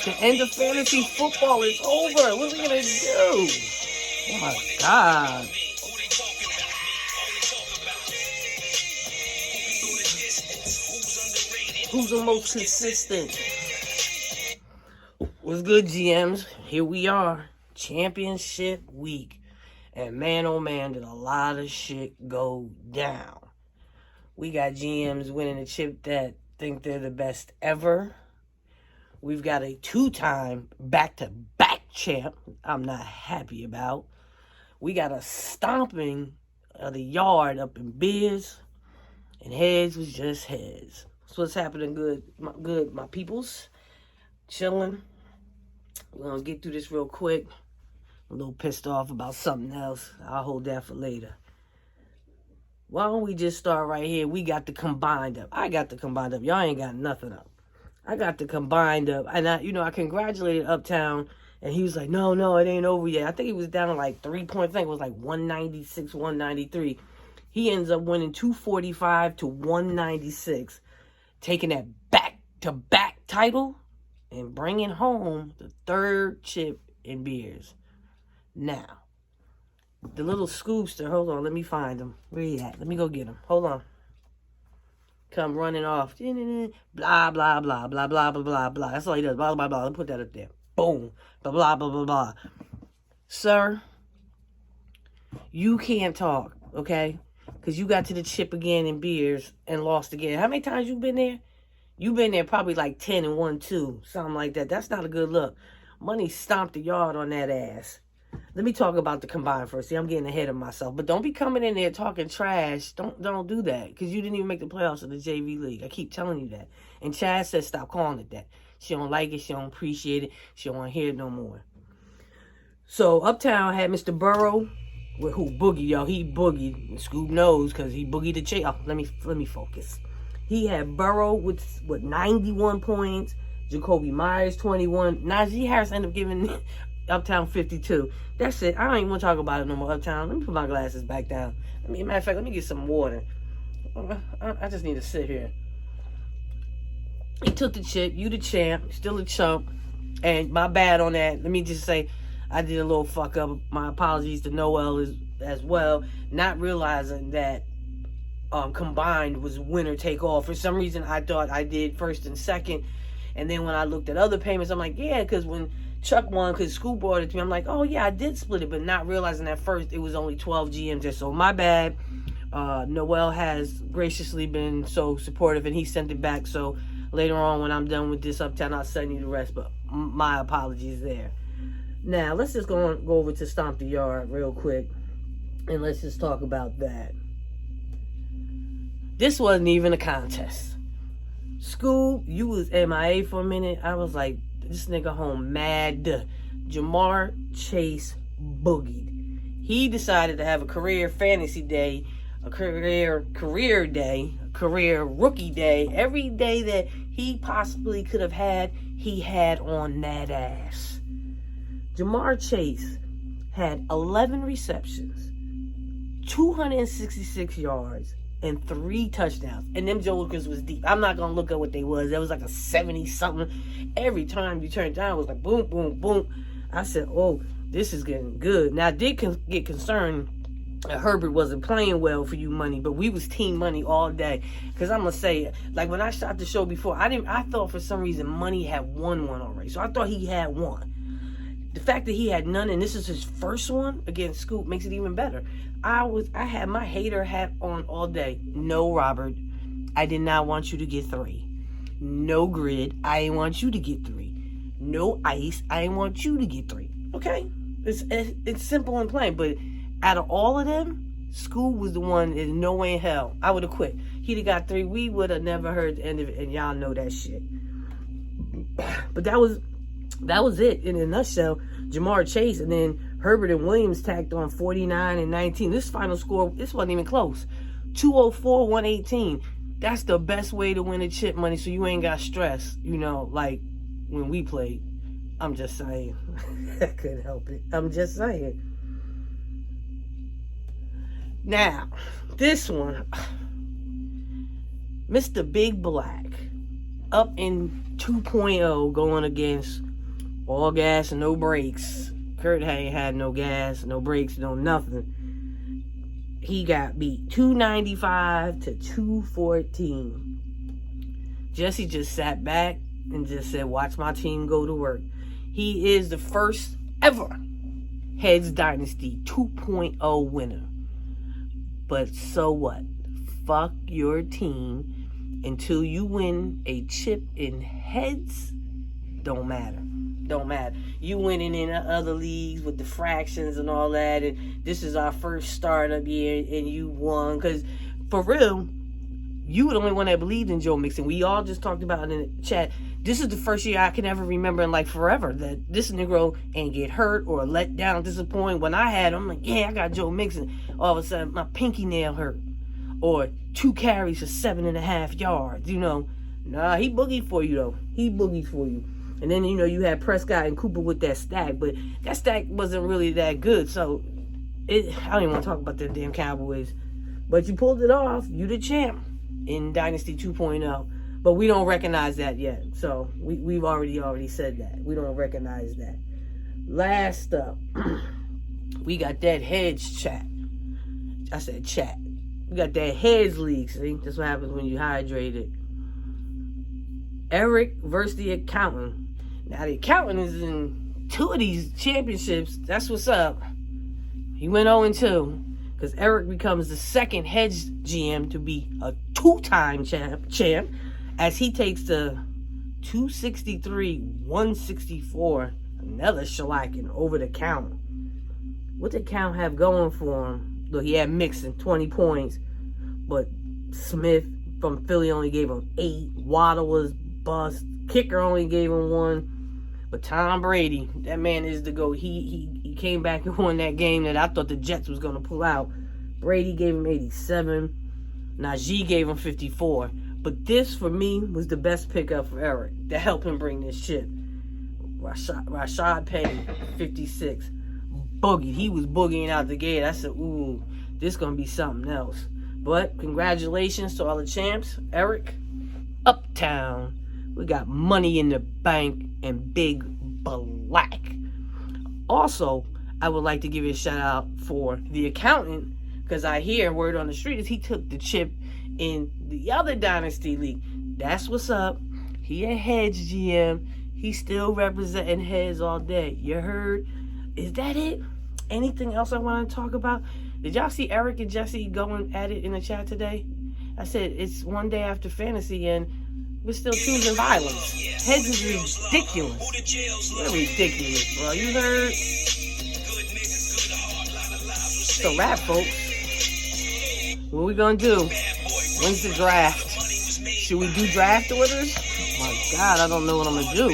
The end of fantasy football is over. What are we gonna do? Oh my God. Who's the most consistent? What's good, GMs? Here we are. Championship week. And man, oh man, did a lot of shit go down. We got GMs winning a chip that think they're the best ever. We've got a two-time back-to-back champ I'm not happy about. We got a stomping of the yard up in Beers. And heads was just heads. So what's happening, my peoples? Chilling. We're going to get through this real quick. I'm a little pissed off about something else. I'll hold that for later. Why don't we just start right here? We got the combined up. I got the combined up. Y'all ain't got nothing up. I got the combined up. And I congratulated Uptown. And he was like, no, it ain't over yet. I think he was down to like 3 points. I think it was like 196, 193. He ends up winning 245 to 196. Taking that back-to-back title and bringing home the third chip in Beers. Now, the little scoopster, hold on, let me find him. Where he at? Let me go get him. Hold on. Come running off. Blah, blah, blah, blah, blah, blah, blah, blah. That's all he does. Blah, blah, blah. Let me put that up there. Boom. Blah, blah, blah, blah, blah. Sir, you can't talk, okay? Because you got to the chip again in Beers and lost again. How many times you been there? You been there probably like 10 and 1-2. Something like that. That's not a good look. Money stomped the yard on that ass. Let me talk about the combined first. See, I'm getting ahead of myself. But don't be coming in there talking trash. Don't do that. Because you didn't even make the playoffs of the JV League. I keep telling you that. And Chad said stop calling it that. She don't like it. She don't appreciate it. She don't want to hear it no more. So, Uptown had Mr. Burrow. With who? Boogie, y'all. He boogied. Scoob knows because he boogied the chase. Oh, let me focus. He had Burrow with 91 points. Jacoby Myers, 21. Najee Harris ended up giving Uptown 52. That's it. I don't even want to talk about it no more, Uptown. Let me put my glasses back down. Matter of fact, let me get some water. I just need to sit here. He took the chip. You the champ. Still a chump. And my bad on that. Let me just say, I did a little fuck up. My apologies to Noel as well. Not realizing that combined was winner take all. For some reason, I thought I did first and second. And then when I looked at other payments, I'm like, yeah, because when Chuck won, because School brought it to me, I'm like, oh, yeah, I did split it. But not realizing at first it was only 12 GMs there. So my bad. Noel has graciously been so supportive, and he sent it back. So later on, when I'm done with this Uptown, I'll send you the rest. But my apologies there. Now, let's just go over to Stomp the Yard real quick, and let's just talk about that. This wasn't even a contest. Scoob, you was MIA for a minute. I was like, this nigga home mad. Ja'Marr Chase boogied. He decided to have a career fantasy day, a career day, a career rookie day. Every day that he possibly could have had, he had on that ass. Ja'Marr Chase had 11 receptions, 266 yards, and 3 touchdowns. And them jokers was deep. I'm not going to look at what they was. That was like a 70-something. Every time you turned down, it was like boom, boom, boom. I said, oh, this is getting good. Now, I did get concerned that Herbert wasn't playing well for you money, but we was team money all day. Because I'm going to say, like when I shot the show before, I thought for some reason Money had won one already. So I thought he had one. The fact that he had none and this is his first one against Scoop makes it even better. I had my hater hat on all day. No, Robert, I did not want you to get 3. No Grid, I didn't want you to get 3. No Ice, I didn't want you to get 3. Okay? It's simple and plain, but out of all of them, Scoop was the one that no way in hell I would have quit. He'd have got 3. We would have never heard the end of it, and y'all know that shit. But that was it in a nutshell. Ja'Marr Chase and then Herbert and Williams tacked on 49 and 19. This final score, this wasn't even close. 204, 118. That's the best way to win a chip money so you ain't got stress, like when we played. I'm just saying. I couldn't help it. I'm just saying. Now, this one, Mr. Big Black, up in 2.0 going against All gas and no brakes. Kurt ain't had no gas, no brakes, no nothing. He got beat 295 to 214. Jesse just sat back and just said, watch my team go to work. He is the first ever Heads Dynasty 2.0 winner. But so what? Fuck your team. Until you win a chip in Heads, don't matter. Don't matter. You winning in other leagues with the fractions and all that, and this is our first startup year, and you won. Because, for real, you were the only one that believed in Joe Mixon. We all just talked about it in the chat. This is the first year I can ever remember in, like, forever that this Negro ain't get hurt or let down, disappointed. When I had him, I'm like, yeah, I got Joe Mixon. All of a sudden, my pinky nail hurt. Or 2 carries for 7.5 yards, you know. Nah, he boogied for you, though. He boogied for you. And then, you know, you had Prescott and Cooper with that stack. But that stack wasn't really that good. So, I don't even want to talk about them damn Cowboys. But you pulled it off. You the champ in Dynasty 2.0. But we don't recognize that yet. So, we've already said that. We don't recognize that. Last up, we got that Heads chat. I said chat. We got that Heads league. See, that's what happens when you hydrate it. Eric versus the accountant. Now, the accountant is in 2 of these championships. That's what's up. He went 0-2 because Eric becomes the second Heads GM to be a 2-time champ as he takes the 263-164. Another shellacking over the count. What did Count have going for him? Look, he had Mixon, 20 points. But Smith from Philly only gave him 8. Waddle was bust. Kicker only gave him 1. But Tom Brady, that man is the GOAT. He came back and won that game that I thought the Jets was going to pull out. Brady gave him 87. Najee gave him 54. But this, for me, was the best pickup for Eric to help him bring this ship. Rashad Penny, 56. Boogie. He was boogieing out the gate. I said, ooh, this is going to be something else. But congratulations to all the champs. Eric, Uptown. We got money in the bank and big black. Also, I would like to give you a shout out for the accountant, because I hear word on the street is he took the chip in the other Dynasty League. That's what's up. He a Heads GM. He's still representing Heads all day. You heard? Is that it? Anything else I want to talk about? Did y'all see Eric and Jesse going at it in the chat today? I said it's one day after fantasy and we're still choosing violence. Heads is ridiculous. They're ridiculous, bro. You heard? It's a wrap, folks. What we gonna do? When's the draft? Should we do draft orders? My God, I don't know what I'm gonna do.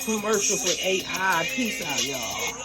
Commercial for AI. Peace out, y'all.